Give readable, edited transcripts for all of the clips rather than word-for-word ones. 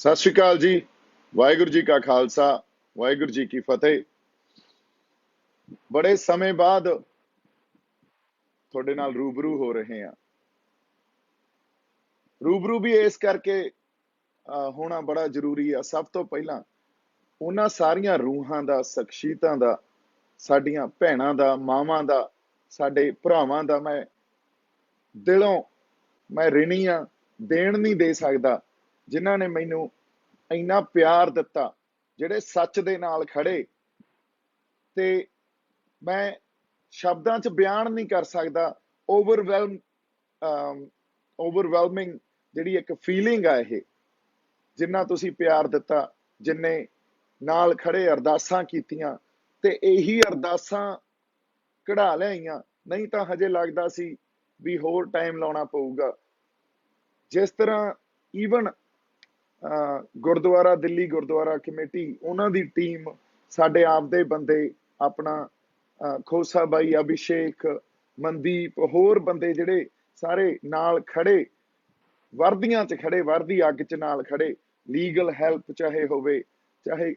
ਸਤਿ ਸ਼੍ਰੀ ਅਕਾਲ ਜੀ। ਵਾਹਿਗੁਰੂ ਜੀ ਕਾ ਖਾਲਸਾ, ਵਾਹਿਗੁਰੂ ਜੀ ਕੀ ਫਤਿਹ। ਬੜੇ ਸਮੇਂ ਬਾਅਦ ਤੁਹਾਡੇ ਨਾਲ ਰੂਬਰੂ ਹੋ ਰਹੇ ਹਾਂ। ਰੂਬਰੂ ਵੀ ਇਸ ਕਰਕੇ ਹੋਣਾ ਬੜਾ ਜ਼ਰੂਰੀ ਆ। ਸਭ ਤੋਂ ਪਹਿਲਾਂ ਉਹਨਾਂ ਸਾਰੀਆਂ ਰੂਹਾਂ ਦਾ, ਸ਼ਖਸੀਅਤਾਂ ਦਾ, ਸਾਡੀਆਂ ਭੈਣਾਂ ਦਾ, ਮਾਵਾਂ ਦਾ, ਸਾਡੇ ਭਰਾਵਾਂ ਦਾ ਮੈਂ ਦਿਲੋਂ ਰਿਣੀ ਆ। ਦੇਣ ਨਹੀਂ ਦੇ ਸਕਦਾ ਜਿਨ੍ਹਾਂ ਨੇ ਮੈਨੂੰ ਇੰਨਾ ਪਿਆਰ ਦਿੱਤਾ, ਜਿਹੜੇ ਸੱਚ ਦੇ ਨਾਲ ਖੜੇ। ਤੇ ਮੈਂ ਸ਼ਬਦਾਂ 'ਚ ਬਿਆਨ ਨਹੀਂ ਕਰ ਸਕਦਾ। ਓਵਰਵੈਲਮਿੰਗ ਜਿਹੜੀ ਇੱਕ ਫੀਲਿੰਗ ਆ, ਇਹ ਜਿੰਨਾ ਤੁਸੀਂ ਪਿਆਰ ਦਿੱਤਾ, ਜਿੰਨੇ ਨਾਲ ਖੜੇ ਅਰਦਾਸਾਂ ਕੀਤੀਆਂ, ਤੇ ਇਹੀ ਅਰਦਾਸਾਂ ਕਢਾ ਲਿਆਈਆਂ। ਨਹੀਂ ਤਾਂ ਹਜੇ ਲੱਗਦਾ ਸੀ ਵੀ ਹੋਰ ਟਾਈਮ ਲਾਉਣਾ ਪਊਗਾ। ਜਿਸ ਤਰ੍ਹਾਂ ਈਵਨ ਗੁਰਦੁਆਰਾ ਦਿੱਲੀ ਗੁਰਦੁਆਰਾ ਕਮੇਟੀ, ਉਹਨਾਂ ਦੀ ਟੀਮ, ਸਾਡੇ ਆਪ ਦੇ ਬੰਦੇ, ਆਪਣਾ ਖੋਸਾ ਬਾਈ, ਅਭਿਸ਼ੇਕ, ਮਨਦੀਪ, ਹੋਰ ਬੰਦੇ ਜਿਹੜੇ ਸਾਰੇ ਨਾਲ ਖੜੇ, ਵਰਦੀਆਂ 'ਚ ਖੜੇ, ਵਰਦੀ ਅੱਗ 'ਚ ਨਾਲ ਖੜੇ। ਲੀਗਲ ਹੈਲਪ ਚਾਹੇ ਹੋਵੇ, ਚਾਹੇ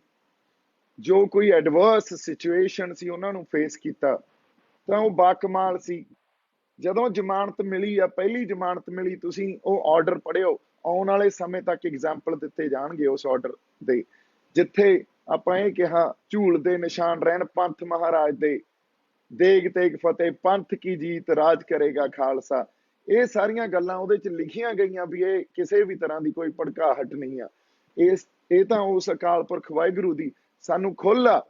ਜੋ ਕੋਈ ਐਡਵਰਸ ਸਿਚੁਏਸ਼ਨ ਸੀ ਉਹਨਾਂ ਨੂੰ ਫੇਸ ਕੀਤਾ, ਤਾਂ ਉਹ ਬਾਕਮਾਲ ਸੀ। ਜਦੋਂ ਜ਼ਮਾਨਤ ਮਿਲੀ ਆ, ਪਹਿਲੀ ਜ਼ਮਾਨਤ ਮਿਲੀ, ਤੁਸੀਂ ਉਹ ਆਰਡਰ ਪੜ੍ਹਿਓ। ਆਉਣ ਵਾਲੇ ਸਮੇਂ ਤੱਕ ਐਗਜ਼ਾਮਪਲ ਦਿੱਤੇ ਜਾਣਗੇ ਉਸ ਆਰਡਰ ਦੇ, ਜਿੱਥੇ ਆਪਾਂ ਇਹ ਕਿਹਾ, ਝੂਲ ਦੇ ਨਿਸ਼ਾਨ ਰਹਿਣ ਪੰਥ ਮਹਾਰਾਜ ਦੇ, ਦੇਗ ਤੇਗ ਫਤਿਹ, ਪੰਥ ਕੀ ਜੀਤ, ਰਾਜ ਕਰੇਗਾ ਖਾਲਸਾ। ਇਹ ਸਾਰੀਆਂ ਗੱਲਾਂ ਉਹਦੇ 'ਚ ਲਿਖੀਆਂ ਗਈਆਂ ਵੀ ਇਹ ਕਿਸੇ ਵੀ ਤਰ੍ਹਾਂ ਦੀ ਕੋਈ ਭੜਕਾਹਟ ਨਹੀਂ ਆ। ਇਹ ਤਾਂ ਉਸ ਅਕਾਲ ਪੁਰਖ ਵਾਹਿਗੁਰੂ ਦੀ ਸਾਨੂੰ ਖੁੱਲ੍ਹ ਆ,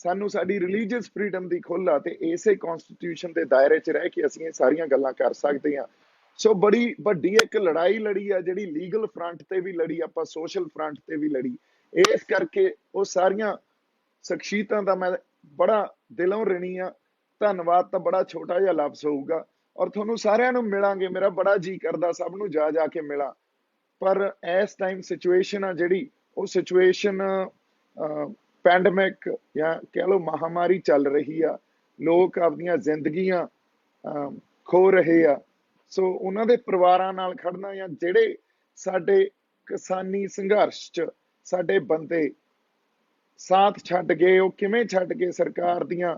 ਸਾਨੂੰ ਸਾਡੀ ਰਿਲੀਜੀਅਸ ਫਰੀडम ਦੀ ਖੁੱਲ੍ਹ ਆ, ਤੇ ਇਸੇ ਕਨਸਟੀਟਿਊਸ਼ਨ ਦੇ ਦਾਇਰੇ 'ਚ ਰਹਿ ਕੇ ਅਸੀਂ ਇਹ ਸਾਰੀਆਂ ਗੱਲਾਂ ਕਰ ਸਕਦੇ ਹਾਂ। ਸੋ ਬੜੀ ਵੱਡੀ ਇੱਕ ਲੜਾਈ ਲੜੀ ਆ, ਜਿਹੜੀ ਲੀਗਲ ਫਰੰਟ ਤੇ ਵੀ ਲੜੀ, ਆਪਾਂ ਸੋਸ਼ਲ ਫਰੰਟ ਤੇ ਵੀ ਲੜੀ। ਇਸ ਕਰਕੇ ਉਹ ਸਾਰੀਆਂ ਸ਼ਖਸੀਅਤਾਂ ਦਾ ਮੈਂ ਬੜਾ ਦਿਲੋਂ ਰਿਣੀ ਆ। ਧੰਨਵਾਦ ਤਾਂ ਬੜਾ ਛੋਟਾ ਜਿਹਾ ਲਫ਼ਜ਼ ਹੋਊਗਾ। ਔਰ ਤੁਹਾਨੂੰ ਸਾਰਿਆਂ ਨੂੰ ਮਿਲਾਂਗੇ, ਮੇਰਾ ਬੜਾ ਜੀ ਕਰਦਾ ਸਭ ਨੂੰ ਜਾ ਜਾ ਕੇ ਮਿਲਾਂ। ਪਰ ਇਸ ਟਾਈਮ ਸਿਚੁਏਸ਼ਨ ਆ ਜਿਹੜੀ, ਉਹ ਸਿਚੁਏਸ਼ਨ ਪੈਂਡੇਮਿਕ ਜਾਂ ਕਹਿ ਲਓ ਮਹਾਮਾਰੀ ਚੱਲ ਰਹੀ ਆ। ਲੋਕ ਆਪਣੀਆਂ ਜ਼ਿੰਦਗੀਆਂ ਖੋ ਰਹੇ ਆ। ਸੋ ਉਹਨਾਂ ਦੇ ਪਰਿਵਾਰਾਂ ਨਾਲ ਖੜਨਾ, ਜਾਂ ਜਿਹੜੇ ਸਾਡੇ ਕਿਸਾਨੀ ਸੰਘਰਸ਼ 'ਚ ਸਾਡੇ ਬੰਦੇ ਸਾਥ ਛੱਡ ਗਏ, ਉਹ ਕਿਵੇਂ ਛੱਡ ਗਏ? ਸਰਕਾਰ ਦੀਆਂ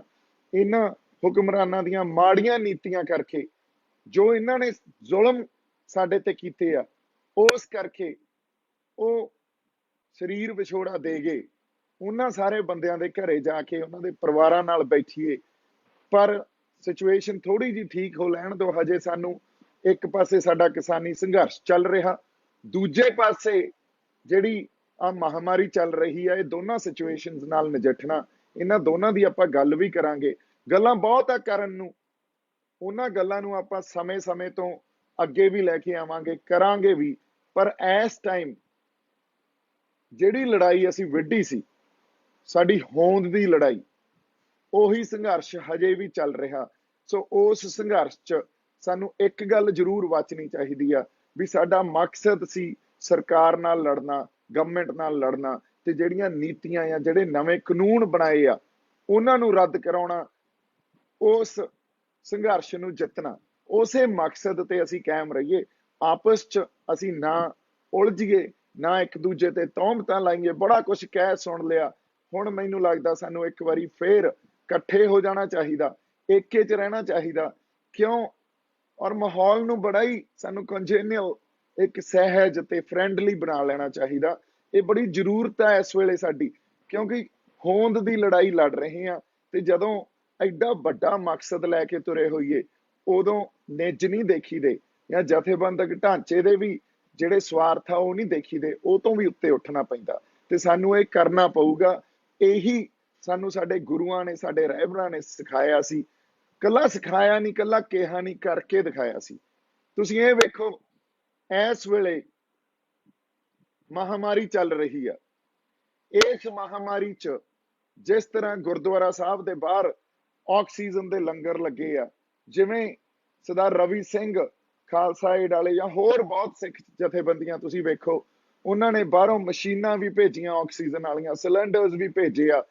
ਇਹਨਾਂ ਹੁਕਮਰਾਨਾਂ ਦੀਆਂ ਮਾੜੀਆਂ ਨੀਤੀਆਂ ਕਰਕੇ, ਜੋ ਇਹਨਾਂ ਨੇ ਜ਼ੁਲਮ ਸਾਡੇ ਤੇ ਕੀਤੇ ਆ, ਉਸ ਕਰਕੇ ਉਹ ਸਰੀਰ ਵਿਛੋੜਾ ਦੇ ਗਏ। ਉਹਨਾਂ ਸਾਰੇ ਬੰਦਿਆਂ ਦੇ ਘਰੇ ਜਾ ਕੇ ਉਹਨਾਂ ਦੇ ਪਰਿਵਾਰਾਂ ਨਾਲ ਬੈਠੀਏ। ਪਰ ਸਿਚੁਏਸ਼ਨ ਥੋੜੀ ਜਿਹੀ ਠੀਕ ਹੋ ਲੈਣ ਦਿਓ। ਹਜੇ ਸਾਨੂੰ ਇੱਕ ਪਾਸੇ ਸਾਡਾ ਕਿਸਾਨੀ ਸੰਘਰਸ਼ ਚੱਲ ਰਿਹਾ, ਦੂਜੇ ਪਾਸੇ ਜਿਹੜੀ ਆ ਮਹਾਮਾਰੀ ਚੱਲ ਰਹੀ ਆ। ਇਹ ਦੋਨਾਂ ਸਿਚੁਏਸ਼ਨਸ ਨਾਲ ਨਜਿੱਠਣਾ, ਇਹਨਾਂ ਦੋਨਾਂ ਦੀ ਆਪਾਂ ਗੱਲ ਵੀ ਕਰਾਂਗੇ। ਗੱਲਾਂ ਬਹੁਤ ਆ ਕਰਨ ਨੂੰ, ਉਹਨਾਂ ਗੱਲਾਂ ਨੂੰ ਆਪਾਂ ਸਮੇਂ-ਸਮੇਂ ਤੋਂ ਅੱਗੇ ਵੀ ਲੈ ਕੇ ਆਵਾਂਗੇ, ਕਰਾਂਗੇ ਵੀ। ਪਰ ਇਸ ਟਾਈਮ ਜਿਹੜੀ ਲੜਾਈ ਅਸੀਂ ਵਿੱਢੀ ਸੀ, ਸਾਡੀ ਹੋਂਦ ਦੀ ਲੜਾਈ, ਉਹੀ ਸੰਘਰਸ਼ ਹਜੇ ਵੀ ਚੱਲ ਰਿਹਾ। ਸੋ ਉਸ ਸੰਘਰਸ਼ 'ਚ ਸਾਨੂੰ ਇੱਕ ਗੱਲ ਜ਼ਰੂਰ ਵਾਚਣੀ ਚਾਹੀਦੀ ਆ, ਵੀ ਸਾਡਾ ਮਕਸਦ ਸੀ ਸਰਕਾਰ ਨਾਲ ਲੜਨਾ, ਗਵਰਨਮੈਂਟ ਨਾਲ ਲੜਨਾ, ਤੇ ਜਿਹੜੀਆਂ ਨੀਤੀਆਂ ਆ, ਜਿਹੜੇ ਨਵੇਂ ਕਾਨੂੰਨ ਬਣਾਏ ਆ, ਉਹਨਾਂ ਨੂੰ ਰੱਦ ਕਰਾਉਣਾ, ਉਸ ਸੰਘਰਸ਼ ਨੂੰ ਜਿੱਤਣਾ। ਉਸੇ ਮਕਸਦ ਤੇ ਅਸੀਂ ਕਾਇਮ ਰਹੀਏ। ਆਪਸ 'ਚ ਅਸੀਂ ਨਾ ਉਲਝੀਏ, ਨਾ ਇੱਕ ਦੂਜੇ ਤੇ ਤੌਹਮਤਾਂ ਲਾਈਏ। ਬੜਾ ਕੁਝ ਕਹਿ ਸੁਣ ਲਿਆ, ਹੁਣ ਮੈਨੂੰ ਲੱਗਦਾ ਸਾਨੂੰ ਇੱਕ ਵਾਰੀ ਫੇਰ ਇਕੱਠੇ ਹੋ ਜਾਣਾ ਚਾਹੀਦਾ, ਏਕੇ 'ਚ ਰਹਿਣਾ ਚਾਹੀਦਾ। ਕਿਉਂ? ਔਰ ਮਾਹੌਲ ਨੂੰ ਬੜਾ ਹੀ ਸਾਨੂੰ ਕੰਜੇਨੀਅਲ, ਇੱਕ ਸਹਿਜ ਤੇ ਫਰੈਂਡਲੀ ਬਣਾ ਲੈਣਾ ਚਾਹੀਦਾ। ਇਹ ਬੜੀ ਜ਼ਰੂਰਤ ਹੈ ਇਸ ਵੇਲੇ ਸਾਡੀ, ਕਿਉਂਕਿ ਹੋਂਦ ਦੀ ਲੜਾਈ ਲੜ ਰਹੇ ਹਾਂ। ਤੇ ਜਦੋਂ ਐਡਾ ਵੱਡਾ ਮਕਸਦ ਲੈ ਕੇ ਤੁਰੇ ਹੋਈਏ, ਉਦੋਂ ਨਿੱਜ ਨਹੀਂ ਦੇਖੀਦੇ, ਜਾਂ ਜਥੇਬੰਦਕ ਢਾਂਚੇ ਦੇ ਵੀ ਜਿਹੜੇ ਸਵਾਰਥ ਆ ਉਹ ਨਹੀਂ ਦੇਖੀਦੇ। ਉਹ ਤੋਂ ਵੀ ਉੱਤੇ ਉੱਠਣਾ ਪੈਂਦਾ, ਤੇ ਸਾਨੂੰ ਇਹ ਕਰਨਾ ਪਊਗਾ। ਇਹੀ ਸਾਨੂੰ ਸਾਡੇ ਗੁਰੂਆਂ ਨੇ, ਸਾਡੇ ਰਹਿਬਰਾਂ ਨੇ ਸਿਖਾਇਆ ਸੀ। ਕੱਲਾ ਸਿਖਾਇਆ ਨਹੀਂ, ਕੱਲਾ ਕਿਹਾ ਨਹੀਂ, ਕਰਕੇ ਦਿਖਾਇਆ ਸੀ। ਤੁਸੀਂ ਇਹ ਵੇਖੋ, ਇਸ ਵੇਲੇ ਮਹਾਮਾਰੀ ਚੱਲ ਰਹੀ ਆ। ਇਸ ਮਹਾਮਾਰੀ 'ਚ ਜਿਸ ਤਰ੍ਹਾਂ ਗੁਰਦੁਆਰਾ ਸਾਹਿਬ ਦੇ ਬਾਹਰ ਆਕਸੀਜਨ ਦੇ ਲੰਗਰ ਲੱਗੇ ਆ, ਜਿਵੇਂ ਸਰਦਾਰ ਰਵੀ ਸਿੰਘ ਖਾਲਸਾ ਏਡ ਵਾਲੇ ਜਾਂ ਹੋਰ ਬਹੁਤ ਸਿੱਖ ਜਥੇਬੰਦੀਆਂ, ਤੁਸੀਂ ਵੇਖੋ ਉਹਨਾਂ ਨੇ ਬਾਹਰੋਂ ਮਸ਼ੀਨਾਂ ਵੀ ਭੇਜੀਆਂ, ਆਕਸੀਜਨ ਵਾਲੀਆਂ ਸਿਲੰਡਰਸ ਵੀ ਭੇਜੇ ਆ।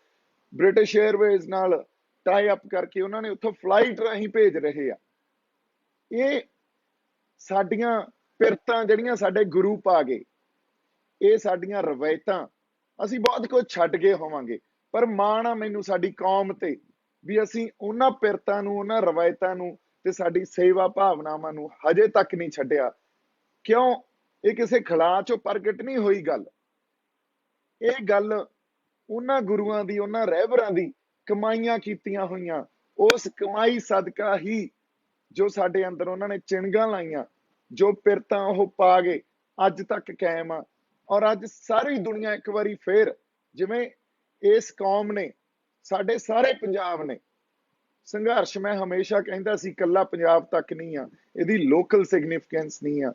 ਬ੍ਰਿਟਿਸ਼ ਏਅਰਵੇਜ਼ ਨਾਲ ਟਾਈ ਅਪ ਕਰਕੇ ਉਹਨਾਂ ਨੇ ਉੱਥੋਂ ਫਲਾਈਟ ਰਾਹੀਂ ਭੇਜ ਰਹੇ ਆ। ਇਹ ਸਾਡੀਆਂ ਪਿਰਤਾਂ ਜਿਹੜੀਆਂ ਸਾਡੇ ਗੁਰੂ ਪਾ ਗਏ, ਇਹ ਸਾਡੀਆਂ ਰਵਾਇਤਾਂ, ਅਸੀਂ ਬਹੁਤ ਕੁਝ ਛੱਡ ਗਏ ਹੋਵਾਂਗੇ, ਪਰ ਮਾਣ ਆ ਮੈਨੂੰ ਸਾਡੀ ਕੌਮ ਤੇ ਵੀ ਅਸੀਂ ਉਹਨਾਂ ਪਿਰਤਾਂ ਨੂੰ, ਉਹਨਾਂ ਰਵਾਇਤਾਂ ਨੂੰ ਤੇ ਸਾਡੀ ਸੇਵਾ ਭਾਵਨਾਵਾਂ ਨੂੰ ਹਜੇ ਤੱਕ ਨਹੀਂ ਛੱਡਿਆ। ਕਿਉਂ? ਇਹ ਕਿਸੇ ਖਿਲਾਫ ਚੋਂ ਪ੍ਰਗਟ ਨਹੀਂ ਹੋਈ ਗੱਲ, ਇਹ ਗੱਲ ਉਹਨਾਂ ਗੁਰੂਆਂ ਦੀ, ਉਹਨਾਂ ਰਹਿਬਰਾਂ ਦੀ ਕਮਾਈਆਂ ਕੀਤੀਆਂ ਹੋਈਆਂ, ਉਸ ਕਮਾਈ ਸਦਕਾ ਹੀ ਜੋ ਸਾਡੇ ਅੰਦਰ ਉਹਨਾਂ ਨੇ ਚਿਣਗਾਂ ਲਾਈਆਂ, ਜੋ ਪਿਰਤਾਂ ਉਹ ਪਾ ਗਏ, ਅੱਜ ਤੱਕ ਕਾਇਮ ਆ। ਔਰ ਅੱਜ ਸਾਰੀ ਦੁਨੀਆ ਇੱਕ ਵਾਰੀ ਫੇਰ, ਜਿਵੇਂ ਇਸ ਕੌਮ ਨੇ, ਸਾਡੇ ਸਾਰੇ ਪੰਜਾਬ ਨੇ ਸੰਘਰਸ਼, ਮੈਂ ਹਮੇਸ਼ਾ ਕਹਿੰਦਾ ਸੀ ਕੱਲਾ ਪੰਜਾਬ ਤੱਕ ਨਹੀਂ ਆ, ਇਹਦੀ ਲੋਕਲ ਸਿਗਨੀਫੀਕੈਂਸ ਨਹੀਂ ਆ,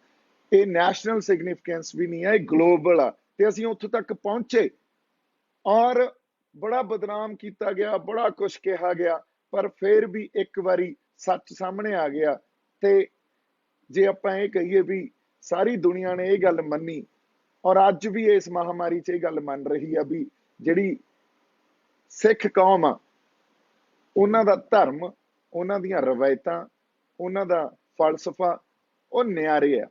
ਇਹ ਨੈਸ਼ਨਲ ਸਿਗਨੀਫੀਕੈਂਸ ਵੀ ਨਹੀਂ ਆ, ਇਹ ਗਲੋਬਲ ਆ। ਤੇ ਅਸੀਂ ਉੱਥੋਂ ਤੱਕ ਪਹੁੰਚੇ, ਔਰ ਬੜਾ ਬਦਨਾਮ ਕੀਤਾ ਗਿਆ, ਬੜਾ ਕੁਝ ਕਿਹਾ ਗਿਆ, ਪਰ ਫਿਰ ਵੀ ਇੱਕ ਵਾਰੀ ਸੱਚ ਸਾਹਮਣੇ ਆ ਗਿਆ। ਤੇ ਜੇ ਆਪਾਂ ਇਹ ਕਹੀਏ ਵੀ ਸਾਰੀ ਦੁਨੀਆ ਨੇ ਇਹ ਗੱਲ ਮੰਨੀ, ਔਰ ਅੱਜ ਵੀ ਇਸ ਮਹਾਮਾਰੀ 'ਚ ਇਹ ਗੱਲ ਮੰਨ ਰਹੀ ਆ ਵੀ ਜਿਹੜੀ ਸਿੱਖ ਕੌਮ ਆ, ਉਹਨਾਂ ਦਾ ਧਰਮ, ਉਹਨਾਂ ਦੀਆਂ ਰਵਾਇਤਾਂ, ਉਹਨਾਂ ਦਾ ਫਲਸਫਾ ਉਹ ਨਿਆਰੇ ਆ।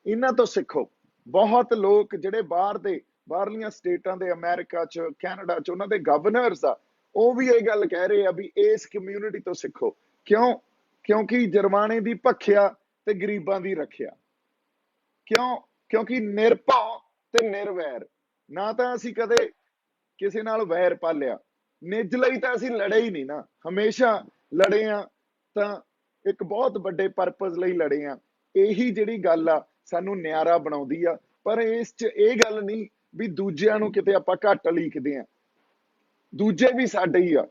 ਇਹਨਾਂ ਤੋਂ ਸਿੱਖੋ। ਬਹੁਤ ਲੋਕ ਜਿਹੜੇ ਬਾਹਰਲੀਆਂ ਸਟੇਟਾਂ ਦੇ, ਅਮਰੀਕਾ 'ਚ, ਕੈਨੇਡਾ 'ਚ, ਉਹਨਾਂ ਦੇ ਗਵਰਨਰਸ ਆ, ਉਹ ਵੀ ਇਹ ਗੱਲ ਕਹਿ ਰਹੇ ਆ ਵੀ ਇਸ ਕਮਿਊਨਿਟੀ ਤੋਂ ਸਿੱਖੋ। ਕਿਉਂ? ਕਿਉਂਕਿ ਜਰਮਾਨੇ ਦੀ ਭਖਿਆ ਤੇ ਗਰੀਬਾਂ ਦੀ ਰੱਖਿਆ। ਕਿਉਂ? ਕਿਉਂਕਿ ਨਿਰਭਉ ਤੇ ਨਿਰਵੈਰ। ਨਾ ਤਾਂ ਅਸੀਂ ਕਦੇ ਕਿਸੇ ਨਾਲ ਵੈਰ ਪਾਲਿਆ, ਨਿੱਜ ਲਈ ਤਾਂ ਅਸੀਂ ਲੜੇ ਹੀ ਨਹੀਂ ਨਾ, ਹਮੇਸ਼ਾ ਲੜੇ ਆ ਤਾਂ ਇੱਕ ਬਹੁਤ ਵੱਡੇ ਪਰਪਸ ਲਈ ਲੜੇ ਆ। ਇਹੀ ਜਿਹੜੀ ਗੱਲ ਆ ਸਾਨੂੰ ਨਿਆਰਾ ਬਣਾਉਂਦੀ ਆ। ਪਰ ਇਸ 'ਚ ਇਹ ਗੱਲ ਨਹੀਂ ਵੀ ਦੂਜਿਆਂ ਨੂੰ ਕਿਤੇ ਆਪਾਂ ਘੱਟ ਲੀਕਦੇ ਆ, ਦੂਜੇ ਵੀ ਸਾਡੇ ਹੀ ਆ,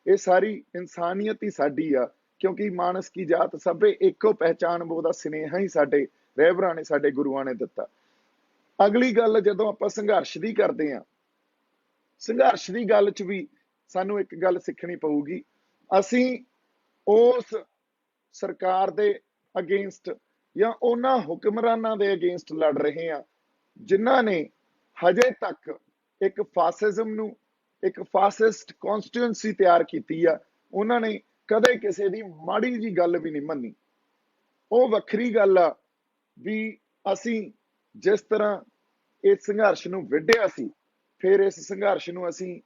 ਇਹ ਸਾਰੀ ਇਨਸਾਨੀਅਤ ਹੀ ਸਾਡੀ ਆ। ਕਿਉਂਕਿ ਮਾਨਸ ਕੀ ਜਾਤ ਸਭੇ ਇੱਕੋ ਪਹਿਚਾਨ ਬੋ ਦਾ ਸੁਨੇਹਾ ਹੀ ਸਾਡੇ ਰਹਿਬਰਾਂ ਨੇ, ਸਾਡੇ ਗੁਰੂਆਂ ਨੇ ਦਿੱਤਾ। ਅਗਲੀ ਗੱਲ, ਜਦੋਂ ਆਪਾਂ ਸੰਘਰਸ਼ ਦੀ ਕਰਦੇ ਆ, ਸੰਘਰਸ਼ ਦੀ ਗੱਲ 'ਚ ਵੀ ਸਾਨੂੰ ਇੱਕ ਗੱਲ ਸਿੱਖਣੀ ਪਊਗੀ। ਅਸੀਂ ਉਸ ਸਰਕਾਰ ਦੇ ਅਗੇਂਸਟ ਜਾਂ ਉਹਨਾਂ ਹੁਕਮਰਾਨਾਂ ਦੇ ਅਗੇਂਸਟ ਲੜ ਰਹੇ ਆ ਜਿਨ੍ਹਾਂ ਨੇ ਹਜੇ ਤੱਕ ਇੱਕ ਫਾਸਿਜ਼ਮ ਨੂੰ, ਇੱਕ ਫਾਸਿਸਟ ਕੌਂਸਟੀਟਿਊਂਸੀ ਤਿਆਰ ਕੀਤੀ ਆ। ਉਹਨਾਂ ਨੇ ਕਦੇ ਕਿਸੇ ਦੀ ਮਾੜੀ ਜੀ ਗੱਲ ਵੀ ਨਹੀਂ ਮੰਨੀ। ਉਹ ਵੱਖਰੀ ਗੱਲ ਆ ਵੀ ਅਸੀਂ ਜਿਸ ਤਰ੍ਹਾਂ ਇਸ ਸੰਘਰਸ਼ ਨੂੰ ਵਿੱਢਿਆ ਸੀ, ਫਿਰ ਇਸ ਸੰਘਰਸ਼ ਨੂੰ ਅਸੀਂ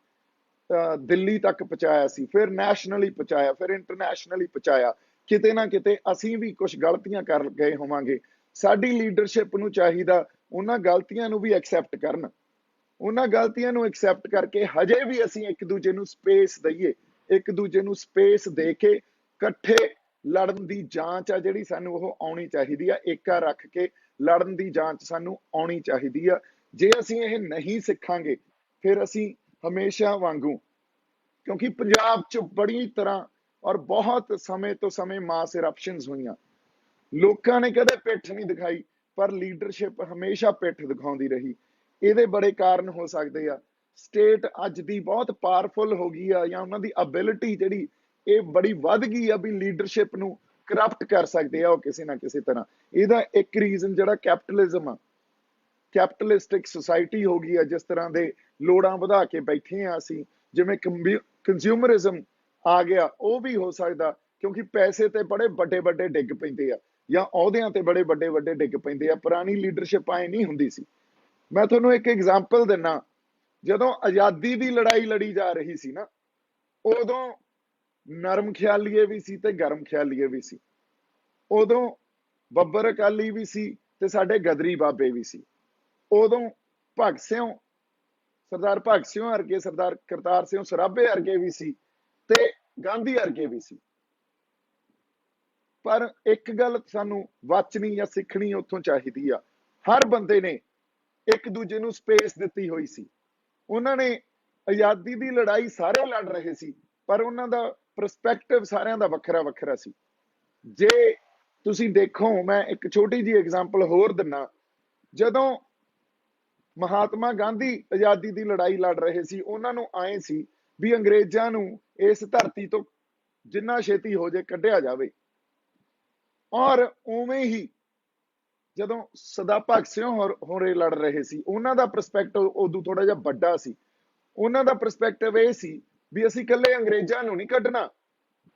ਦਿੱਲੀ ਤੱਕ ਪਹੁੰਚਾਇਆ ਸੀ, ਫਿਰ ਨੈਸ਼ਨਲੀ ਪਹੁੰਚਾਇਆ, ਫਿਰ ਇੰਟਰਨੈਸ਼ਨਲੀ ਪਹੁੰਚਾਇਆ। ਕਿਤੇ ਨਾ ਕਿਤੇ ਅਸੀਂ ਵੀ ਕੁਝ ਗਲਤੀਆਂ ਕਰ ਗਏ ਹੋਵਾਂਗੇ। ਸਾਡੀ ਲੀਡਰਸ਼ਿਪ ਨੂੰ ਚਾਹੀਦਾ ਉਹਨਾਂ ਗਲਤੀਆਂ ਨੂੰ ਵੀ ਐਕਸੈਪਟ ਕਰਨ, ਉਹਨਾਂ ਗਲਤੀਆਂ ਨੂੰ ਐਕਸੈਪਟ ਕਰਕੇ ਹਜੇ ਵੀ ਅਸੀਂ ਇੱਕ ਦੂਜੇ ਨੂੰ ਸਪੇਸ ਦਈਏ, ਇੱਕ ਦੂਜੇ ਨੂੰ ਸਪੇਸ ਦੇ ਕੇ ਇਕੱਠੇ ਲੜਨ ਦੀ ਜਾਂਚ ਆ ਜਿਹੜੀ ਸਾਨੂੰ ਉਹ ਆਉਣੀ ਚਾਹੀਦੀ ਆ। ਏਕਾ ਰੱਖ ਕੇ ਲੜਨ ਦੀ ਜਾਂਚ ਸਾਨੂੰ ਆਉਣੀ ਚਾਹੀਦੀ ਆ। ਜੇ ਅਸੀਂ ਇਹ ਨਹੀਂ ਸਿੱਖਾਂਗੇ ਫਿਰ ਅਸੀਂ ਹਮੇਸ਼ਾ ਵਾਂਗੂ, ਕਿਉਂਕਿ ਪੰਜਾਬ 'ਚ ਬੜੀ ਤਰ੍ਹਾਂ ਔਰ ਬਹੁਤ ਸਮੇਂ ਤੋਂ ਸਮੇਂ ਮਾਸ ਇਰਪਸ਼ਨਸ ਹੋਈਆਂ, ਲੋਕਾਂ ਨੇ ਕਦੇ ਪਿੱਠ ਨਹੀਂ ਦਿਖਾਈ, ਪਰ ਲੀਡਰਸ਼ਿਪ ਹਮੇਸ਼ਾ ਪਿੱਠ ਦਿਖਾਉਂਦੀ ਰਹੀ। ਇਹਦੇ ਬੜੇ ਕਾਰਨ ਹੋ ਸਕਦੇ ਆ। ਸਟੇਟ ਅੱਜ ਦੀ ਬਹੁਤ ਪਾਵਰਫੁਲ ਹੋ ਗਈ ਆ, ਜਾਂ ਉਹਨਾਂ ਦੀ ਐਬਿਲਿਟੀ ਜਿਹੜੀ ਇਹ ਬੜੀ ਵੱਧ ਗਈ ਆ ਵੀ ਲੀਡਰਸ਼ਿਪ ਨੂੰ ਕਰਪਟ ਕਰ ਸਕਦੇ ਆ ਉਹ ਕਿਸੇ ਨਾ ਕਿਸੇ ਤਰ੍ਹਾਂ। ਇਹਦਾ ਇੱਕ ਰੀਜ਼ਨ ਜਿਹੜਾ ਕੈਪੀਟਲਿਜ਼ਮ ਆ, ਕੈਪੀਟਲਿਸਟਿਕ ਸੁਸਾਇਟੀ ਹੋ ਗਈ ਆ, ਜਿਸ ਤਰ੍ਹਾਂ ਦੇ ਲੋੜਾਂ ਵਧਾ ਕੇ ਬੈਠੇ ਆ ਅਸੀਂ, ਜਿਵੇਂ ਕੰਜ਼ਿਊਮਰਿਜ਼ਮ ਆ ਗਿਆ, ਉਹ ਵੀ ਹੋ ਸਕਦਾ ਕਿਉਂਕਿ ਪੈਸੇ ਤੇ ਬੜੇ ਵੱਡੇ ਵੱਡੇ ਡਿੱਗ ਪੈਂਦੇ ਆ, ਜਾਂ ਅਹੁਦਿਆਂ ਤੇ ਬੜੇ ਵੱਡੇ ਵੱਡੇ ਡਿੱਗ ਪੈਂਦੇ ਆ। ਪੁਰਾਣੀ ਲੀਡਰਸ਼ਿਪ ਐ ਨਹੀਂ ਹੁੰਦੀ ਸੀ। ਮੈਂ ਤੁਹਾਨੂੰ ਇੱਕ ਐਗਜ਼ਾਮਪਲ ਦਿੰਨਾ, ਜਦੋਂ ਆਜ਼ਾਦੀ ਦੀ ਲੜਾਈ ਲੜੀ ਜਾ ਰਹੀ ਸੀ ਨਾ, ਉਦੋਂ ਨਰਮ ਖਿਆਲੀਏ ਵੀ ਸੀ ਤੇ ਗਰਮ ਖਿਆਲੀਏ ਵੀ ਸੀ। ਉਦੋਂ ਬੱਬਰ ਅਕਾਲੀ ਵੀ ਸੀ ਤੇ ਸਾਡੇ ਗਦਰੀ ਬਾਬੇ ਵੀ ਸੀ। ਉਦੋਂ ਭਗਤ ਸਿੰਘ, ਸਰਦਾਰ ਭਗਤ ਸਿੰਘ ਵਰਗੇ, ਸਰਦਾਰ ਕਰਤਾਰ ਸਿੰਘ ਸਰਾਭੇ ਵਰਗੇ ਵੀ ਸੀ ਤੇ ਗਾਂਧੀ ਵਰਗੇ ਵੀ ਸੀ। ਪਰ ਇੱਕ ਗੱਲ ਸਾਨੂੰ ਵਾਚਣੀ ਜਾਂ ਸਿੱਖਣੀ ਉੱਥੋਂ ਚਾਹੀਦੀ ਆ, ਹਰ ਬੰਦੇ ਨੇ ਇੱਕ ਦੂਜੇ ਨੂੰ ਸਪੇਸ ਦਿੱਤੀ ਹੋਈ ਸੀ। ਉਹਨਾਂ ਨੇ ਆਜ਼ਾਦੀ ਦੀ ਲੜਾਈ ਸਾਰੇ ਲੜ ਰਹੇ ਸੀ, ਪਰ ਉਹਨਾਂ ਦਾ ਪਰਸਪੈਕਟਿਵ ਸਾਰਿਆਂ ਦਾ ਵੱਖਰਾ ਵੱਖਰਾ ਸੀ। ਜੇ ਤੁਸੀਂ ਦੇਖੋ, ਮੈਂ ਇੱਕ ਛੋਟੀ ਜਿਹੀ ਐਗਜ਼ਾਮਪਲ ਹੋਰ ਦਿੰਨਾ, ਜਦੋਂ ਮਹਾਤਮਾ ਗਾਂਧੀ ਆਜ਼ਾਦੀ ਦੀ ਲੜਾਈ ਲੜ ਰਹੇ ਸੀ, ਉਹਨਾਂ ਨੂੰ ਆਏ ਸੀ ਵੀ ਅੰਗਰੇਜ਼ਾਂ ਨੂੰ ਇਸ ਧਰਤੀ ਤੋਂ ਜਿੰਨਾ ਛੇਤੀ ਹੋ ਜੇ ਕੱਢਿਆ ਜਾਵੇ। ਔਰ ਉਵੇਂ ਹੀ ਜਦੋਂ ਸਦਾ ਭਗਤ ਸਿੰਘ ਹੋਰੇ ਲੜ ਰਹੇ ਸੀ, ਉਹਨਾਂ ਦਾ ਪਰਸਪੈਕਟਿਵ ਉਦੋਂ ਥੋੜਾ ਜਿਹਾ ਵੱਡਾ ਸੀ। ਉਹਨਾਂ ਦਾ ਪਰਸਪੈਕਟਿਵ ਇਹ ਸੀ ਵੀ ਅਸੀਂ ਇਕੱਲੇ ਅੰਗਰੇਜ਼ਾਂ ਨੂੰ ਨਹੀਂ ਕੱਢਣਾ,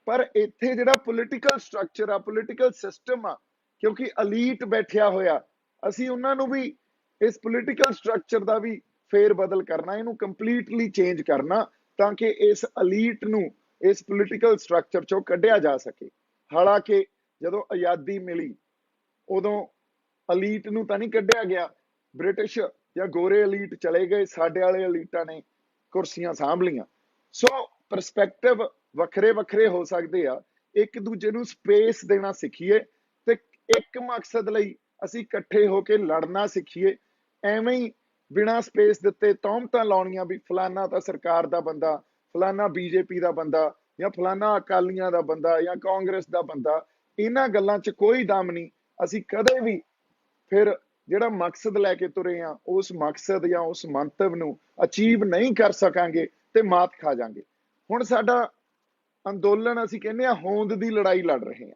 ਪਰ ਇੱਥੇ ਜਿਹੜਾ ਪੋਲੀਟੀਕਲ ਸਟਰਕਚਰ ਆ, ਪੋਲੀਟੀਕਲ ਸਿਸਟਮ ਆ, ਕਿਉਂਕਿ ਅਲੀਟ ਬੈਠਿਆ ਹੋਇਆ, ਅਸੀਂ ਉਹਨਾਂ ਨੂੰ ਵੀ इस पोलिटिकल स्ट्रक्चर का भी फेर बदल करना, इनू कंप्लीटली चेंज करना, ताकि इस अलीट नू इस पोलिटिकल स्ट्रक्चर चों कढ़िया जा सके। हालांकि जदों आज़ादी मिली उदों अलीट नू तां नहीं कढ़िया गया, ब्रिटिश या गोरे अलीट चले गए, साडे वाले अलीटां ने कुर्सियां सांभ लियां। सो परस्पैक्टिव वखरे वखरे हो सकते आ, एक दूजे नू स्पेस देना सीखीए ते एक मकसद लई असीं इकट्ठे होके लड़ना सीखीए। एवें ही बिना स्पेस दिते तौहमतां लाउणियां भी फलाना तां सरकार दा बंदा, फलाना बीजेपी दा बंदा, या फलाना अकालियां दा बंदा, या कांग्रेस दा बंदा, इन्हां गल्लां च कोई दम नहीं। असीं कदे भी फिर ਜਿਹੜਾ मकसद लैके तुरे आ उस मकसद या उस मंतव ਨੂੰ ਅਚੀਵ नहीं कर सकांगे ਤੇ मात खा जाएंगे। ਹੁਣ ਸਾਡਾ ਅੰਦੋਲਨ ਅਸੀਂ ਕਹਿੰਦੇ ਆ ਹੋਂਦ ਦੀ ਲੜਾਈ ਲੜ ਰਹੇ ਆ,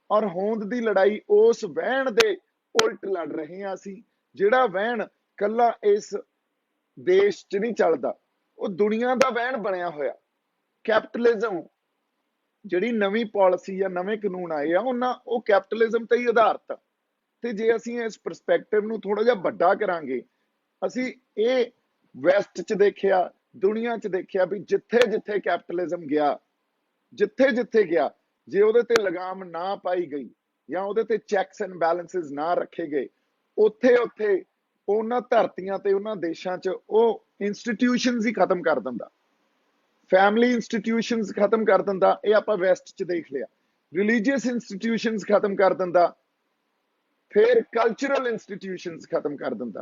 ਔਰ ਹੋਂਦ ਦੀ ਲੜਾਈ ਉਸ ਵਹਿਣ ਦੇ ਉਲਟ ਲੜ ਰਹੇ ਆ ਅਸੀਂ, ਜਿਹੜਾ ਵਹਿਣ ਕੱਲਾ ਇਸ ਦੇਸ਼ 'ਚ ਨਹੀਂ ਚੱਲਦਾ, ਉਹ ਦੁਨੀਆ ਦਾ ਵਹਿਣ ਬਣਿਆ ਹੋਇਆ। ਕੈਪੀਟਲਿਜ਼ਮ ਜਿਹੜੀ ਨਵੀਂ ਪਾਲਿਸੀ ਜਾਂ ਨਵੇਂ ਕਾਨੂੰਨ ਆਏ ਆ ਉਹ ਕੈਪੀਟਲਿਜ਼ਮ ਤੇ ਹੀ ਆਧਾਰਿਤ ਆ। ਤੇ ਜੇ ਅਸੀਂ ਇਸ ਪਰਸਪੈਕਟਿਵ ਨੂੰ ਥੋੜਾ ਜਿਹਾ ਵੱਡਾ ਕਰਾਂਗੇ, ਅਸੀਂ ਇਹ ਵੈਸਟ 'ਚ ਦੇਖਿਆ, ਦੁਨੀਆ 'ਚ ਦੇਖਿਆ ਵੀ ਜਿੱਥੇ ਜਿੱਥੇ ਕੈਪੀਟਲਿਜ਼ਮ ਗਿਆ, ਜਿੱਥੇ ਜਿੱਥੇ ਗਿਆ, ਜੇ ਉਹਦੇ ਤੇ ਲਗਾਮ ਨਾ ਪਾਈ ਗਈ ਜਾਂ ਉਹਦੇ ਤੇ ਚੈਕਸ ਐਂਡ ਬੈਲੈਂਸਿਸ ਨਾ ਰੱਖੇ ਗਏ, ਉੱਥੇ ਉੱਥੇ ਉਹਨਾਂ ਧਰਤੀਆਂ ਤੇ ਉਹਨਾਂ ਦੇਸ਼ਾਂ 'ਚ ਉਹ ਇੰਸਟੀਟਿਊਸ਼ਨਸ ਹੀ ਖਤਮ ਕਰ ਦਿੰਦਾ। ਫੈਮਿਲੀ ਇੰਸਟੀਟਿਊਸ਼ਨਸ ਖਤਮ ਕਰ ਦਿੰਦਾ, ਇਹ ਆਪਾਂ ਵੈਸਟ 'ਚ ਦੇਖ ਲਿਆ। ਰਿਲੀਜੀਅਸ ਇੰਸਟੀਟਿਊਸ਼ਨਸ ਖਤਮ ਕਰ ਦਿੰਦਾ, फिर कल्चरल इंस्टीट्यूशनस खत्म कर दिंदा।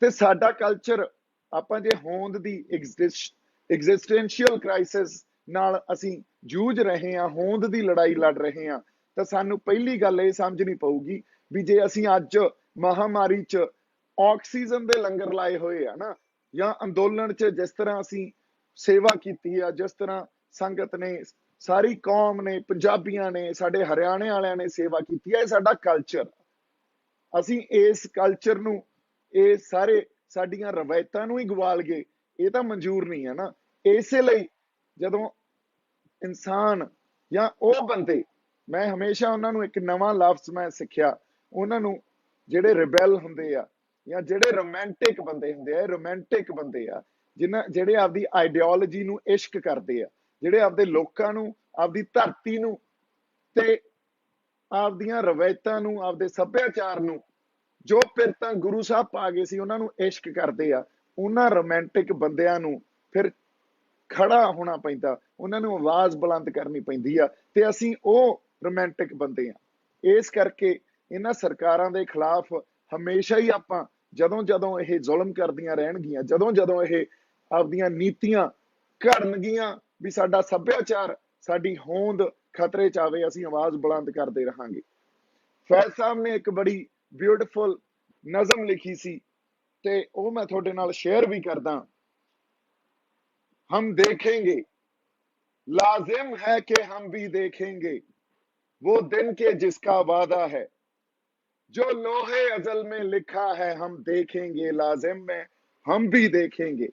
ते साडा कल्चर आपां जे होंद दी एग्जिस्टेंशियल क्राइसिस नाल असीं जूझ रहे हां, होंद दी लड़ाई लड़ रहे हां, तां सानू पहली गल ये समझनी पऊगी भी जे असीं अज महामारी च ऑक्सीजन दे लंगर लाए होए आ ना, या अंदोलन च जिस तरह असीं सेवा कीती आ, जिस तरह संगत ने, सारी कौम ने, पंजाबियां ने, साडे हरियाणे वालियां ने सेवा कीती है, साडा कल्चर। ਅਸੀਂ ਇਸ ਕਲਚਰ ਨੂੰ, ਇਹ ਸਾਰੇ ਸਾਡੀਆਂ ਰਵਾਇਤਾਂ ਨੂੰ ਹੀ ਗਵਾਲ ਗਏ, ਇਹ ਤਾਂ ਮਨਜ਼ੂਰ ਨਹੀਂ ਹੈ ਨਾ। ਇਸੇ ਲਈ ਜਦੋਂ ਇਨਸਾਨ ਜਾਂ ਉਹ ਬੰਦੇ, ਮੈਂ ਹਮੇਸ਼ਾ ਉਹਨਾਂ ਨੂੰ ਇੱਕ ਨਵਾਂ ਲਫ਼ਜ਼ ਮੈਂ ਸਿੱਖਿਆ, ਉਹਨਾਂ ਨੂੰ ਜਿਹੜੇ ਰਿਬੈਲ ਹੁੰਦੇ ਆ ਜਾਂ ਜਿਹੜੇ ਰੋਮਾਂਟਿਕ ਬੰਦੇ ਹੁੰਦੇ ਆ, ਰੋਮਾਂਟਿਕ ਬੰਦੇ ਆ ਜਿਹੜੇ ਆਪਦੀ ਆਈਡੀਓਲੋਜੀ ਨੂੰ ਇਸ਼ਕ ਕਰਦੇ ਆ, ਜਿਹੜੇ ਆਪਦੇ ਲੋਕਾਂ ਨੂੰ, ਆਪਦੀ ਧਰਤੀ ਨੂੰ ਤੇ ਆਪਦੀਆਂ ਰਵਾਇਤਾਂ ਨੂੰ, ਆਪਦੇ ਸੱਭਿਆਚਾਰ ਨੂੰ, ਜੋ ਫਿਰ ਤਾਂ ਗੁਰੂ ਸਾਹਿਬ ਪਾ ਗਏ ਸੀ, ਉਹਨਾਂ ਨੂੰ ਇਸ਼ਕ ਕਰਦੇ ਆ, ਉਹਨਾਂ ਰੋਮਾਂਟਿਕ ਬੰਦਿਆਂ ਨੂੰ ਫਿਰ ਖੜਾ ਹੋਣਾ ਪੈਂਦਾ, ਉਹਨਾਂ ਨੂੰ ਆਵਾਜ਼ ਬੁਲੰਦ ਕਰਨੀ ਪੈਂਦੀ ਆ, ਤੇ ਅਸੀਂ ਉਹ ਰੋਮਾਂਟਿਕ ਬੰਦੇ ਆ। ਇਸ ਕਰਕੇ ਇਹਨਾਂ ਸਰਕਾਰਾਂ ਦੇ ਖਿਲਾਫ ਹਮੇਸ਼ਾ ਹੀ ਆਪਾਂ, ਜਦੋਂ ਜਦੋਂ ਇਹ ਜ਼ੁਲਮ ਕਰਦੀਆਂ ਰਹਿਣਗੀਆਂ, ਜਦੋਂ ਜਦੋਂ ਇਹ ਆਪਦੀਆਂ ਨੀਤੀਆਂ ਘੜਨਗੀਆਂ ਵੀ ਸਾਡਾ ਸੱਭਿਆਚਾਰ, ਸਾਡੀ ਹੋਂਦ ਖਤਰੇ 'ਚ ਆਵੇ, ਅਸੀਂ ਆਵਾਜ਼ ਬੁਲੰਦ ਕਰਦੇ ਰਹਾਂਗੇ। फैज साहब ने एक बड़ी ब्यूटीफुल नज़म लिखी सी, ते वो मैं थोड़े नाल शेयर भी करदा। हम देखेंगे, लाजिम है कि हम भी देखेंगे वो दिन के जिसका वादा है, जो लोहे अजल में लिखा है हम देखेंगे, लाजिम में हम भी देखेंगे।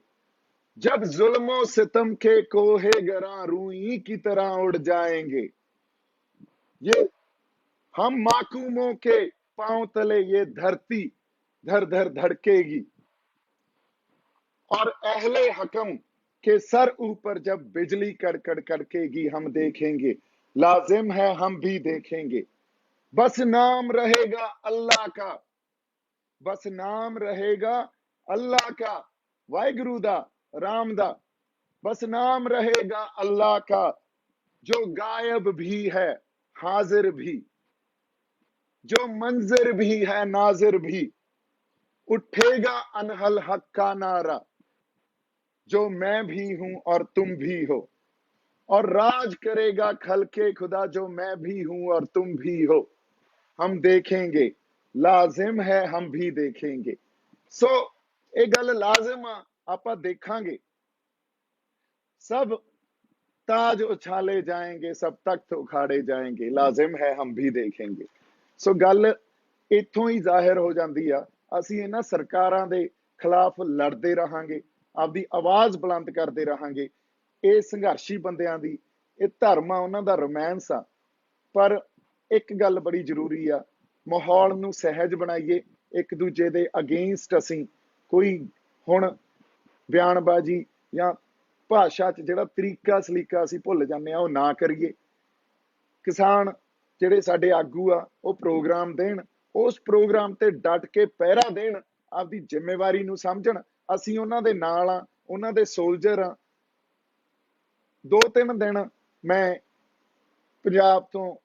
जब जुल्मों सितम के कोहे गरा रूई की तरह उड़ जाएंगे, ये हम माकूमों के पांव तले ये धरती धर धर धड़केगी, और अहले हकम के सर ऊपर जब बिजली कड़कड़ कड़केगी, हम देखेंगे, लाजिम है हम भी देखेंगे। बस नाम रहेगा अल्लाह का, बस नाम रहेगा अल्लाह का, वाहिगुरू दा, राम दा, बस नाम रहेगा अल्लाह का, जो गायब भी है हाजिर भी, जो मंजर भी है नाजिर भी, उठेगा अनहल हक का नारा, जो मैं भी हूं और तुम भी हो, और राज करेगा खल के खुदा, जो मैं भी हूं और तुम भी हो। हम देखेंगे, लाजिम है हम भी देखेंगे। सो ये गल लाजिम आ, आपां देखांगे। सब ताज उछाले जाएंगे, सब तख्त उखाड़े जाएंगे, लाजिम है हम भी देखेंगे। सो गल इत्थों ही जाहिर हो जाती आ, ਅਸੀਂ ਇਹਨਾਂ ਸਰਕਾਰਾਂ ਦੇ ਖਿਲਾਫ ਲੜਦੇ ਰਹਾਂਗੇ, ਆਪਦੀ ਆਵਾਜ਼ ਬੁਲੰਦ ਕਰਦੇ ਰਹਾਂਗੇ। ਇਹ ਸੰਘਰਸ਼ੀ ਬੰਦਿਆਂ ਦੀ, ਇਹ ਧਰਮ ਆ, ਉਹਨਾਂ ਦਾ ਰੋਮਾਂਸ ਆ। ਪਰ ਇੱਕ ਗੱਲ ਬੜੀ ਜ਼ਰੂਰੀ ਆ, ਮਾਹੌਲ ਨੂੰ ਸਹਿਜ ਬਣਾਈਏ, एक दूजे दे अगेंस्ट असीं कोई हुण बयानबाजी या भाषा च जिहड़ा तरीका सलीका असीं भुल जाने आ, ओह ना करिए। किसान ਜਿਹੜੇ ਸਾਡੇ ਆਗੂ ਆ ਉਹ ਪ੍ਰੋਗਰਾਮ ਦੇਣ, ਉਸ ਪ੍ਰੋਗਰਾਮ ਤੇ ਡਟ ਕੇ ਪਹਿਰਾ ਦੇਣ, ਆਪਦੀ ਜ਼ਿੰਮੇਵਾਰੀ ਨੂੰ ਸਮਝਣ। ਅਸੀਂ ਉਹਨਾਂ ਦੇ ਨਾਲ ਆ, ਉਹਨਾਂ ਦੇ ਸੋਲਜਰ ਆ। 2-3 ਦਿਨ ਮੈਂ ਪੰਜਾਬ ਤੋਂ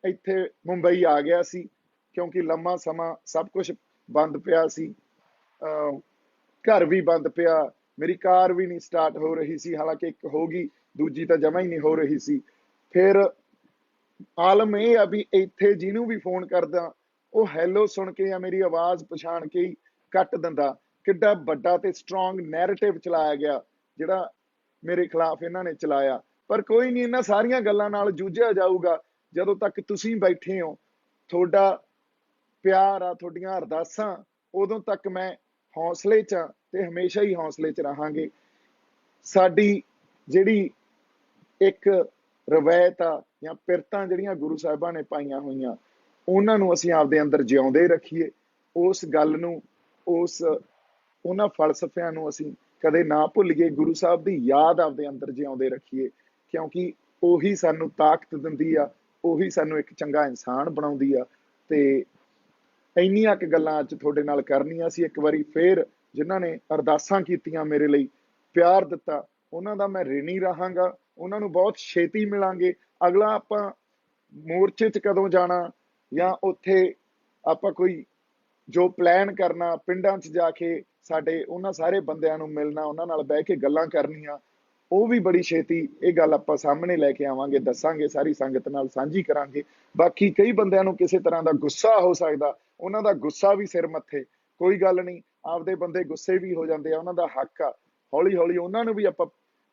ਇੱਥੇ ਮੁੰਬਈ ਆ ਗਿਆ ਸੀ, ਕਿਉਂਕਿ ਲੰਮਾ ਸਮਾਂ ਸਭ ਕੁਝ ਬੰਦ ਪਿਆ ਸੀ। ਘਰ ਵੀ ਬੰਦ ਪਿਆ, ਮੇਰੀ ਕਾਰ ਵੀ ਨਹੀਂ ਸਟਾਰਟ ਹੋ ਰਹੀ ਸੀ, ਹਾਲਾਂਕਿ ਇੱਕ ਹੋ ਗਈ, ਦੂਜੀ ਤਾਂ ਜਮਾ ਹੀ ਨਹੀਂ ਹੋ ਰਹੀ ਸੀ। ਫਿਰ ਆਲਮ ਇਹ ਆ ਵੀ ਇੱਥੇ ਜਿਹਨੂੰ ਵੀ ਫੋਨ ਕਰਦਾ ਉਹ ਹੈਲੋ ਸੁਣ ਕੇ ਜਾਂ ਮੇਰੀ ਆਵਾਜ਼ ਪਛਾਣ ਕੇ ਹੀ ਕੱਟ ਦਿੰਦਾ। ਕਿੱਡਾ ਵੱਡਾ ਤੇ ਸਟਰੋਂਗ ਨੈਰੇਟਿਵ ਚਲਾਇਆ ਗਿਆ ਜਿਹੜਾ ਮੇਰੇ ਖਿਲਾਫ ਇਹਨਾਂ ਨੇ ਚਲਾਇਆ। ਪਰ ਕੋਈ ਨਹੀਂ, ਇਹਨਾਂ ਸਾਰੀਆਂ ਗੱਲਾਂ ਨਾਲ ਜੂਝਿਆ ਜਾਊਗਾ ਜਦੋਂ ਤੱਕ ਤੁਸੀਂ ਬੈਠੇ ਹੋ। ਤੁਹਾਡਾ ਪਿਆਰ ਆ, ਤੁਹਾਡੀਆਂ ਅਰਦਾਸਾਂ, ਉਦੋਂ ਤੱਕ ਮੈਂ ਹੌਸਲੇ 'ਚ ਆ ਤੇ ਹਮੇਸ਼ਾ ਹੀ ਹੌਸਲੇ 'ਚ ਰਹਾਂਗੇ। ਸਾਡੀ ਜਿਹੜੀ ਇੱਕ ਰਵਾਇਤ ਆ ਜਾਂ ਪਿਰਤਾਂ ਜਿਹੜੀਆਂ ਗੁਰੂ ਸਾਹਿਬਾਂ ਨੇ ਪਾਈਆਂ ਹੋਈਆਂ, ਉਹਨਾਂ ਨੂੰ ਅਸੀਂ ਆਪਦੇ ਅੰਦਰ ਜਿਉਂਦੇ ਰੱਖੀਏ। ਉਸ ਗੱਲ ਨੂੰ, ਉਹਨਾਂ ਫਲਸਫਿਆਂ ਨੂੰ ਅਸੀਂ ਕਦੇ ਨਾ ਭੁੱਲੀਏ। ਗੁਰੂ ਸਾਹਿਬ ਦੀ ਯਾਦ ਆਪਦੇ ਅੰਦਰ ਜਿਉਂਦੇ ਰੱਖੀਏ, ਕਿਉਂਕਿ ਉਹੀ ਸਾਨੂੰ ਤਾਕਤ ਦਿੰਦੀ ਆ, ਉਹੀ ਸਾਨੂੰ ਇੱਕ ਚੰਗਾ ਇਨਸਾਨ ਬਣਾਉਂਦੀ ਆ। ਤੇ ਇੰਨੀਆਂ ਕੁ ਗੱਲਾਂ ਅੱਜ ਤੁਹਾਡੇ ਨਾਲ ਕਰਨੀਆਂ ਸੀ। ਇੱਕ ਵਾਰੀ ਫੇਰ ਜਿਨ੍ਹਾਂ ਨੇ ਅਰਦਾਸਾਂ ਕੀਤੀਆਂ ਮੇਰੇ ਲਈ, ਪਿਆਰ ਦਿੱਤਾ, ਉਹਨਾਂ ਦਾ ਮੈਂ ਰਿਣੀ ਰਹਾਂਗਾ। ਉਹਨਾਂ ਨੂੰ ਬਹੁਤ ਛੇਤੀ ਮਿਲਾਂਗੇ। ਅਗਲਾ ਆਪਾਂ ਮੋਰਚੇ 'ਚ ਕਦੋਂ ਜਾਣਾ ਜਾਂ ਉੱਥੇ ਆਪਾਂ ਕੋਈ ਜੋ ਪਲਾਨ ਕਰਨਾ, ਪਿੰਡਾਂ 'ਚ ਜਾ ਕੇ ਸਾਡੇ ਉਹਨਾਂ ਸਾਰੇ ਬੰਦਿਆਂ ਨੂੰ ਮਿਲਣਾ, ਉਹਨਾਂ ਨਾਲ ਬਹਿ ਕੇ ਗੱਲਾਂ ਕਰਨੀਆਂ, ਉਹ ਵੀ ਬੜੀ ਛੇਤੀ ਇਹ ਗੱਲ ਆਪਾਂ ਸਾਹਮਣੇ ਲੈ ਕੇ ਆਵਾਂਗੇ, ਦੱਸਾਂਗੇ, ਸਾਰੀ ਸੰਗਤ ਨਾਲ ਸਾਂਝੀ ਕਰਾਂਗੇ। ਬਾਕੀ ਕਈ ਬੰਦਿਆਂ ਨੂੰ ਕਿਸੇ ਤਰ੍ਹਾਂ ਦਾ ਗੁੱਸਾ ਹੋ ਸਕਦਾ, ਉਹਨਾਂ ਦਾ ਗੁੱਸਾ ਵੀ ਸਿਰ ਮੱਥੇ, ਕੋਈ ਗੱਲ ਨਹੀਂ। ਆਪਦੇ ਬੰਦੇ ਗੁੱਸੇ ਵੀ ਹੋ ਜਾਂਦੇ ਆ, ਉਹਨਾਂ ਦਾ ਹੱਕ ਆ। ਹੌਲੀ ਹੌਲੀ ਉਹਨਾਂ ਨੂੰ ਵੀ ਆਪਾਂ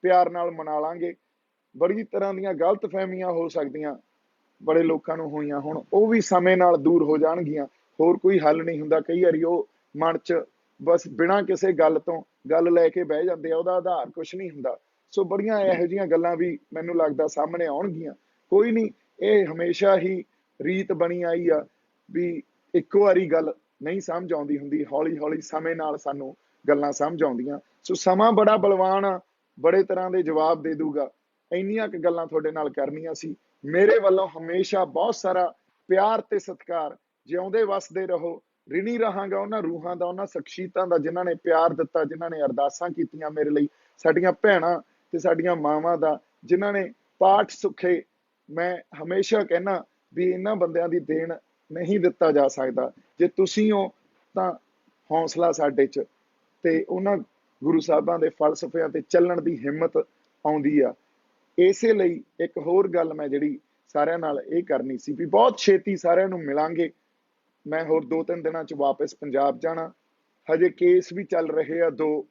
ਪਿਆਰ ਨਾਲ ਮਨਾ ਲਾਂਗੇ। ਬੜੀ ਤਰ੍ਹਾਂ ਦੀਆਂ ਗਲਤ ਫਹਿਮੀਆਂ ਹੋ ਸਕਦੀਆਂ, ਬੜੇ ਲੋਕਾਂ ਨੂੰ ਹੋਈਆਂ, ਹੁਣ ਉਹ ਵੀ ਸਮੇਂ ਨਾਲ ਦੂਰ ਹੋ ਜਾਣਗੀਆਂ। ਹੋਰ ਕੋਈ ਹੱਲ ਨਹੀਂ ਹੁੰਦਾ। ਕਈ ਵਾਰੀ ਉਹ ਮਨ 'ਚ ਬਸ ਬਿਨਾਂ ਕਿਸੇ ਗੱਲ ਤੋਂ ਗੱਲ ਲੈ ਕੇ ਬਹਿ ਜਾਂਦੇ ਆ, ਉਹਦਾ ਆਧਾਰ ਕੁਛ ਨਹੀਂ ਹੁੰਦਾ। ਸੋ ਬੜੀਆਂ ਇਹੋ ਜਿਹੀਆਂ ਗੱਲਾਂ ਵੀ ਮੈਨੂੰ ਲੱਗਦਾ ਸਾਹਮਣੇ ਆਉਣਗੀਆਂ। ਕੋਈ ਨਹੀਂ, ਇਹ ਹਮੇਸ਼ਾ ਹੀ ਰੀਤ ਬਣੀ ਆਈ ਆ ਵੀ ਇੱਕੋ ਵਾਰੀ ਗੱਲ ਨਹੀਂ ਸਮਝ ਆਉਂਦੀ ਹੁੰਦੀ, ਹੌਲੀ ਹੌਲੀ ਸਮੇਂ ਨਾਲ ਸਾਨੂੰ ਗੱਲਾਂ ਸਮਝ ਆਉਂਦੀਆਂ। ਸੋ ਸਮਾਂ ਬੜਾ ਬਲਵਾਨ ਆ, ਬੜੇ ਤਰ੍ਹਾਂ ਦੇ ਜਵਾਬ ਦੇ ਦੂਗਾ। ਇੰਨੀਆਂ ਕੁ ਗੱਲਾਂ ਤੁਹਾਡੇ ਨਾਲ ਕਰਨੀਆਂ ਸੀ। ਮੇਰੇ ਵੱਲੋਂ ਹਮੇਸ਼ਾ ਬਹੁਤ ਸਾਰਾ ਪਿਆਰ ਤੇ ਸਤਿਕਾਰ। ਜਿਉਂਦੇ ਵਸਦੇ ਰਹੋ। ਰਿਣੀ ਰਹਾਂਗਾ ਉਹਨਾਂ ਰੂਹਾਂ ਦਾ, ਉਹਨਾਂ ਸ਼ਖਸੀਅਤਾਂ ਦਾ ਜਿਨ੍ਹਾਂ ਨੇ ਪਿਆਰ ਦਿੱਤਾ, ਜਿਨ੍ਹਾਂ ਨੇ ਅਰਦਾਸਾਂ ਕੀਤੀਆਂ ਮੇਰੇ ਲਈ, ਸਾਡੀਆਂ ਭੈਣਾਂ ਤੇ ਸਾਡੀਆਂ ਮਾਵਾਂ ਦਾ, ਜਿਨ੍ਹਾਂ ਨੇ ਪਾਠ ਸੁੱਖੇ। ਮੈਂ ਹਮੇਸ਼ਾ ਕਹਿਣਾ ਵੀ ਇਹਨਾਂ ਬੰਦਿਆਂ ਦੀ ਦੇਣ ਨਹੀਂ ਦਿੱਤਾ ਜਾ ਸਕਦਾ। ਜੇ ਤੁਸੀਂ ਹੋ ਤਾਂ ਹੌਸਲਾ ਸਾਡੇ 'ਚ ਤੇ ਉਹਨਾਂ ਗੁਰੂ ਸਾਹਿਬਾਂ ਦੇ ਫਲਸਫਿਆਂ ਤੇ ਚੱਲਣ ਦੀ ਹਿੰਮਤ ਆਉਂਦੀ ਆ। ਇਸੇ ਲਈ ਇੱਕ ਹੋਰ ਗੱਲ ਮੈਂ ਜਿਹੜੀ ਸਾਰਿਆਂ ਨਾਲ ਇਹ ਕਰਨੀ ਸੀ ਵੀ ਬਹੁਤ ਛੇਤੀ ਸਾਰਿਆਂ ਨੂੰ ਮਿਲਾਂਗੇ। ਮੈਂ ਹੋਰ 2-3 ਦਿਨਾਂ 'ਚ ਵਾਪਸ ਪੰਜਾਬ ਜਾਣਾ। ਹਜੇ ਕੇਸ ਵੀ ਚੱਲ ਰਹੇ ਆ 2,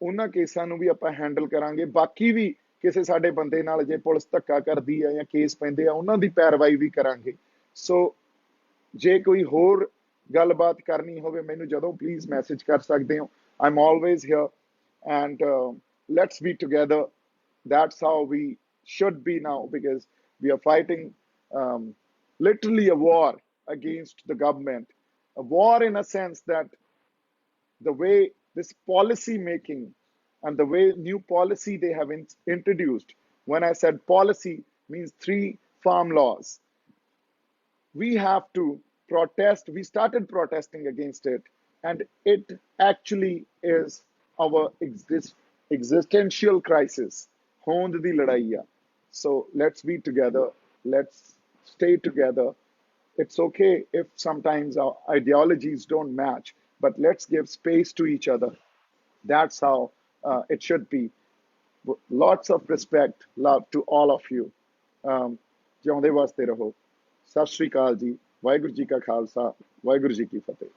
ਉਹਨਾਂ ਕੇਸਾਂ ਨੂੰ ਵੀ ਆਪਾਂ ਹੈਂਡਲ ਕਰਾਂਗੇ। ਬਾਕੀ ਵੀ ਕਿਸੇ ਸਾਡੇ ਬੰਦੇ ਨਾਲ ਜੇ ਪੁਲਿਸ ਧੱਕਾ ਕਰਦੀ ਆ ਜਾਂ ਕੇਸ ਪੈਂਦੇ ਆ, ਉਹਨਾਂ ਦੀ ਪੈਰਵਾਈ ਵੀ ਕਰਾਂਗੇ। ਸੋ ਜੇ ਕੋਈ ਹੋਰ ਗੱਲਬਾਤ ਕਰਨੀ ਹੋਵੇ ਮੈਨੂੰ ਜਦੋਂ ਪਲੀਜ਼ ਮੈਸੇਜ ਕਰ ਸਕਦੇ ਹੋ। I'm always here and let's be together. That's how we should be now, because we are fighting literally a war against the government. A war in a sense that the way this policy making and the way new policy they have introduced. When I said policy, means 3 farm laws. We have to protest. We started protesting against it, and it actually is our existential crisis. Hond di ladai hai. So let's be together. Let's stay together. It's okay if sometimes our ideologies don't match, but let's give space to each other. That's how it should be. Lots of respect, love to all of you. ਜਿਉਂਦੇ ਵਾਸਤੇ ਰਹੋ। ਸਤਿ ਸ਼੍ਰੀ ਅਕਾਲ ਜੀ। ਵਾਹਿਗੁਰੂ ਜੀ ਕਾ ਖਾਲਸਾ, ਵਾਹਿਗੁਰੂ ਜੀ ਕੀ ਫਤਿਹ।